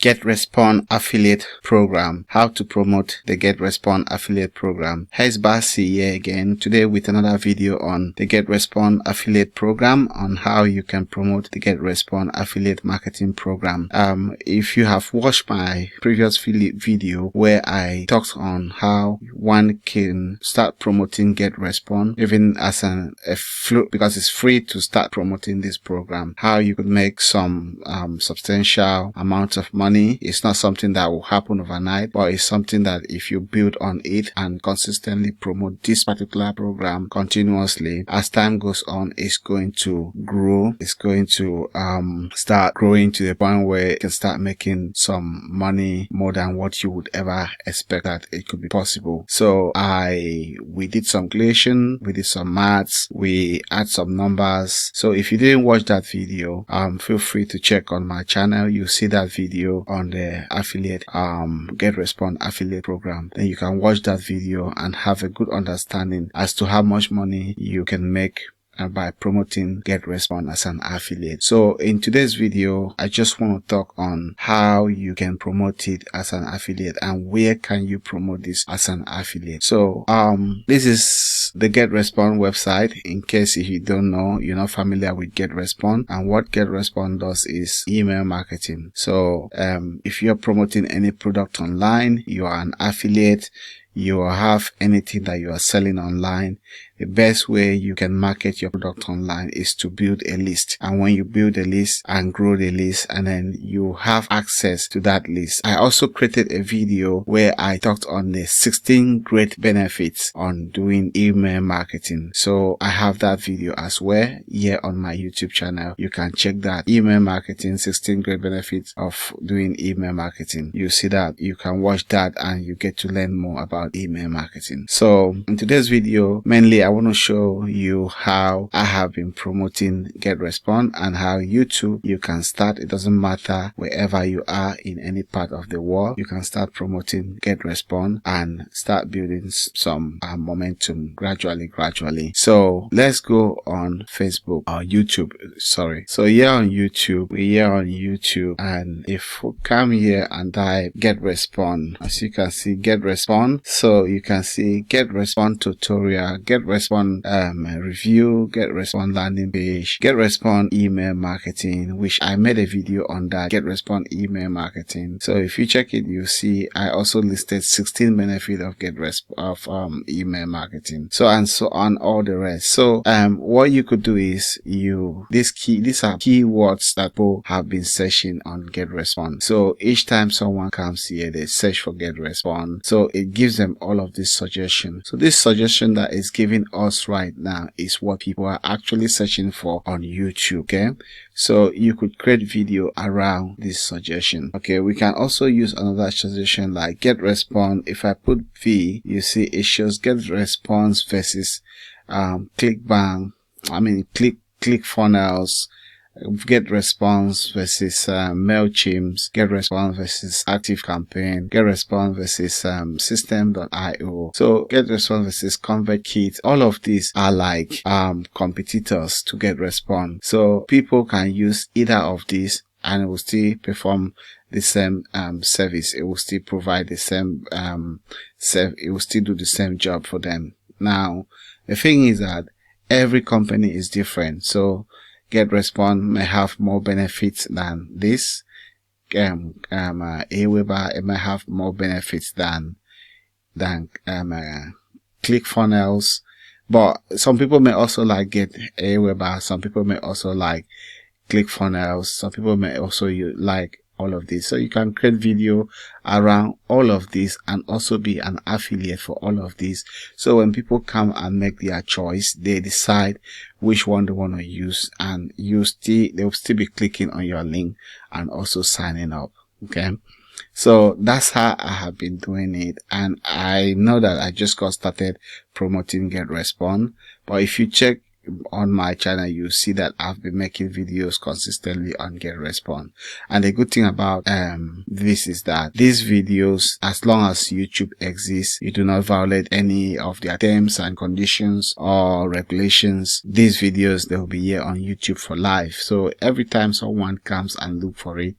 Getresponse affiliate program. How to promote the Getresponse affiliate program. Here's Basi here again today with another video on the Getresponse affiliate program, on how you can promote the Getresponse affiliate marketing program. If you have watched my previous video where I talked on how one can start promoting Getresponse even as because it's free to start promoting this program, how you could make some substantial amount of money. It's not something that will happen overnight, but it's something that if you build on it and consistently promote this particular program continuously, as time goes on, it's going to grow. It's going to start growing to the point where you can start making some money more than what you would ever expect that it could be possible. So we did some calculation, we did some maths, we add some numbers. So if you didn't watch that video, feel free to check on my channel. You see that video on the affiliate Getresponse affiliate program. Then you can watch that video and have a good understanding as to how much money you can make by promoting Getresponse as an affiliate. So in today's video, I just want to talk on how you can promote it as an affiliate and where can you promote this as an affiliate. So this is the Getresponse website. In case if you don't know, you're not familiar with Getresponse, and what Getresponse does is email marketing. So if you're promoting any product online, you are an affiliate, you have anything that you are selling online, the best way you can market your product online is to build a list. And when you build a list and grow the list, and then you have access to that list. I also created a video where I talked on the 16 great benefits on doing email marketing. So I have that video as well here on my YouTube channel. You can check that, email marketing, 16 great benefits of doing email marketing. You see that, you can watch that and you get to learn more about email marketing. So in today's video, mainly I want to show you how I have been promoting Getresponse and how you too, you can start. It doesn't matter wherever you are in any part of the world, you can start promoting Getresponse and start building some momentum gradually. So let's go on Facebook or YouTube, sorry. So here on YouTube, and if we come here and type Getresponse, as you can see Getresponse, so you can see Getresponse tutorial, Getresponse review, Getresponse landing page, Getresponse email marketing, which I made a video on that, Getresponse email marketing. So if you check it, you see I also listed 16 benefits of email marketing, so and so on, all the rest. So what you could do is these are keywords that people have been searching on Getresponse. So each time someone comes here, they search for Getresponse, so it gives them all of this suggestion. So this suggestion that is giving us right now is what people are actually searching for on YouTube. Okay, so you could create video around this suggestion. Okay, we can also use another suggestion like Getresponse. If I put V, you see it shows Getresponse versus ClickFunnels, Getresponse versus MailChimp, Getresponse versus ActiveCampaign, Getresponse versus System.io. So Getresponse versus ConvertKit. All of these are like competitors to Getresponse. So people can use either of these and it will still perform the same service. It will still provide the same it will still do the same job for them. Now the thing is that every company is different. So Getresponse may have more benefits than this. Aweber, it may have more benefits than ClickFunnels. But some people may also like Aweber. Some people may also like ClickFunnels. Some people may also like all of this. So you can create video around all of this and also be an affiliate for all of these. So when people come and make their choice, they decide which one they want to use, and they'll still be clicking on your link and also signing up. Okay, so that's how I have been doing it, and I know that I just got started promoting Getresponse. But if you check on my channel, you see that I've been making videos consistently on Getresponse. And the good thing about this is that these videos, as long as YouTube exists, you do not violate any of their terms and conditions or regulations. These videos, they will be here on YouTube for life. So every time someone comes and look for it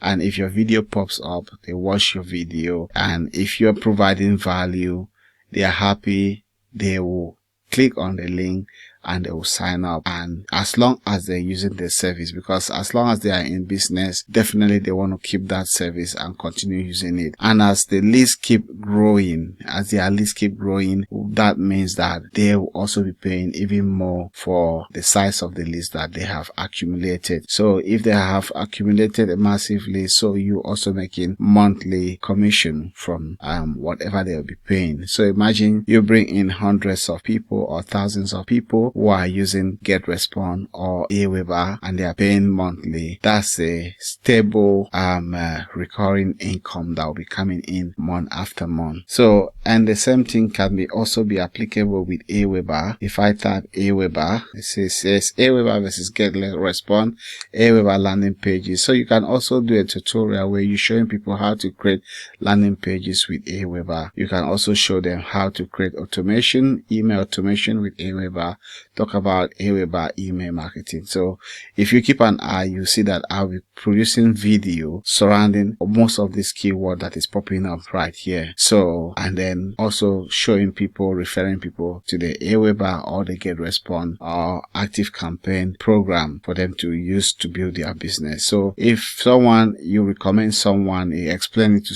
and if your video pops up, they watch your video, and if you're providing value, they are happy. They will click on the link and they will sign up, and as long as they're using the service, because as long as they are in business, definitely they want to keep that service and continue using it. And as the leads keep growing, that means that they will also be paying even more for the size of the leads that they have accumulated. So if they have accumulated a massive list, so you also making monthly commission from whatever they'll be paying. So imagine you bring in hundreds of people or thousands of people who are using Getresponse or Aweber, and they are paying monthly. That's a stable recurring income that will be coming in month after month. So, and the same thing can also be applicable with Aweber. If I type Aweber, it says Aweber versus Getresponse, Aweber landing pages. So you can also do a tutorial where you're showing people how to create landing pages with Aweber. You can also show them how to create automation, email automation with Aweber. Talk about Aweber email marketing. So if you keep an eye, you see that I'll be producing video surrounding most of this keyword that is popping up right here. So, and then also showing people, referring people to the Aweber or the Getresponse or active campaign program for them to use to build their business. So if you recommend someone, you explain it to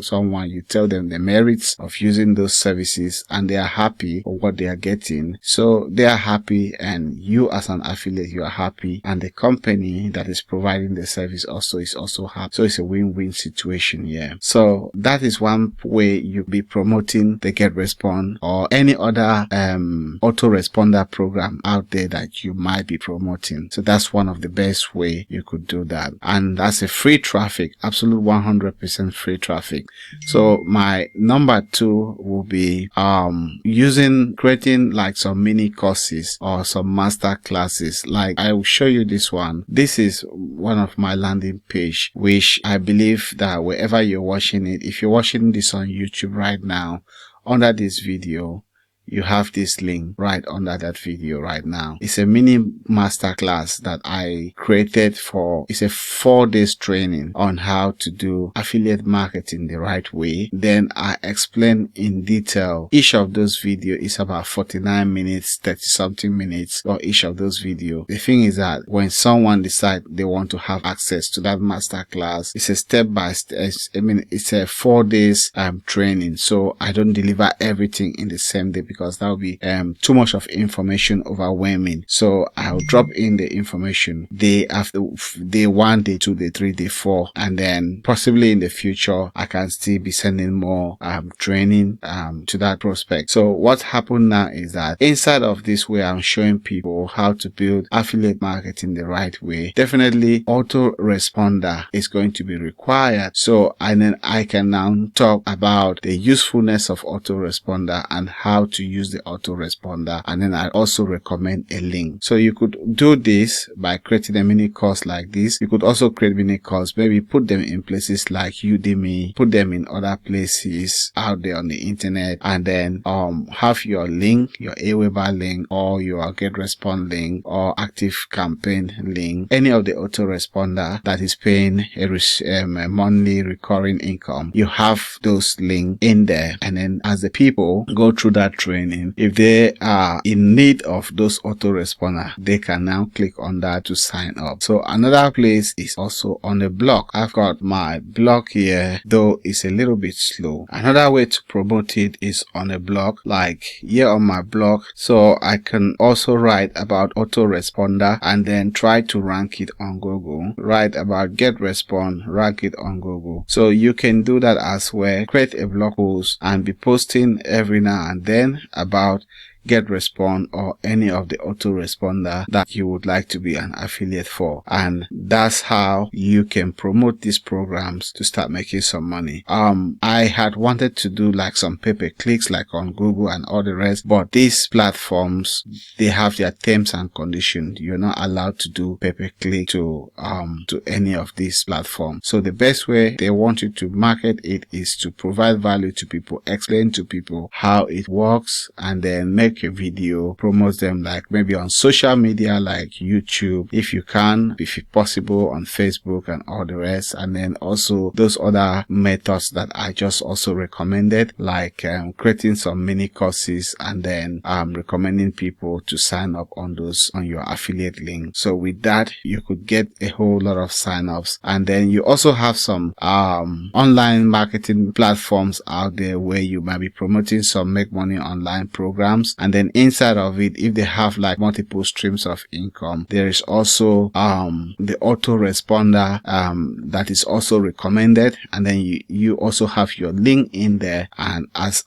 someone, you tell them the merits of using those services, and they are happy for what they are getting. So they are happy, and you as an affiliate, you are happy, and the company that is providing the service is also happy. So it's a win-win situation here. So that is one way you'll be promoting the Getresponse or any other autoresponder program out there that you might be promoting. So that's one of the best way you could do that, and that's a free traffic, absolute 100% free traffic. So my number 2 will be creating like some mini courses or some master classes. Like I will show you this one. This is one of my landing page, which I believe that wherever you're watching it, if you're watching this on YouTube right now, under this video, you have this link right under that video right now. It's a mini masterclass that I created it's a 4 days training on how to do affiliate marketing the right way. Then I explain in detail. Each of those videos is about 49 minutes, 30 something minutes for each of those videos. The thing is that when someone decides they want to have access to that masterclass, it's a step by step. It's a 4 days training. So I don't deliver everything in the same day, because that will be too much of information, overwhelming. So I'll drop in the information day after, day 1, day 2, day 3, day 4, and then possibly in the future I can still be sending more training to that prospect. So what happened now is that inside of this way, I'm showing people how to build affiliate marketing the right way. Definitely autoresponder is going to be required. So, and then I can now talk about the usefulness of autoresponder and how to use the autoresponder, and then I also recommend a link. So you could do this by creating a mini course like this. You could also create mini course, maybe put them in places like Udemy, put them in other places out there on the internet, and then have your link, your Aweber link, or your Getresponse link, or active campaign link, any of the autoresponder that is paying a monthly recurring income. You have those links in there, and then as the people go through that training, if they are in need of those autoresponder, they can now click on that to sign up. So another place is also on the blog. I've got my blog here, though it's a little bit slow. Another way to promote it is on a blog, like here on my blog. So I can also write about autoresponder and then try to rank it on Google. Write about Getresponse, rank it on Google. So you can do that as well. Create a blog post and be posting every now and then about Getresponse or any of the autoresponder that you would like to be an affiliate for, and that's how you can promote these programs to start making some money. I had wanted to do like some pay-per-clicks like on Google and all the rest, but these platforms, they have their terms and conditions. You're not allowed to do pay-per-click to any of these platforms. So the best way they want you to market it is to provide value to people, explain to people how it works, and then make make a video, promote them like maybe on social media like YouTube, if you can, if possible on Facebook and all the rest, and then also those other methods that I just also recommended, like creating some mini courses and then recommending people to sign up on those on your affiliate link. So with that, you could get a whole lot of sign-ups. And then you also have some online marketing platforms out there where you might be promoting some make money online programs, and then inside of it, if they have like multiple streams of income, there is also the autoresponder that is also recommended, and then you also have your link in there, and as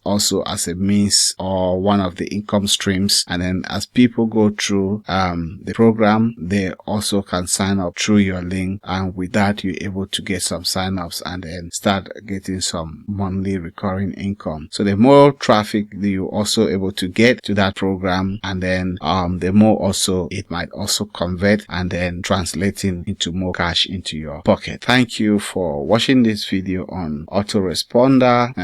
a means or one of the income streams. And then as people go through the program, they also can sign up through your link, and with that you're able to get some sign-ups and then start getting some monthly recurring income. So the more traffic you're also able to get to that program, and then the more also it might also convert and then translating into more cash into your pocket. Thank you for watching this video on autoresponder,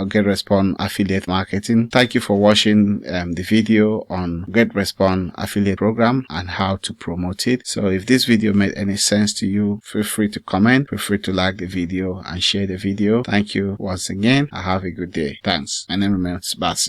Getresponse affiliate marketing. Thank you for watching the video on Getresponse affiliate program and how to promote it. So if this video made any sense to you, feel free to comment, feel free to like the video and share the video. Thank you once again. Have a good day. Thanks. My name remains Basi.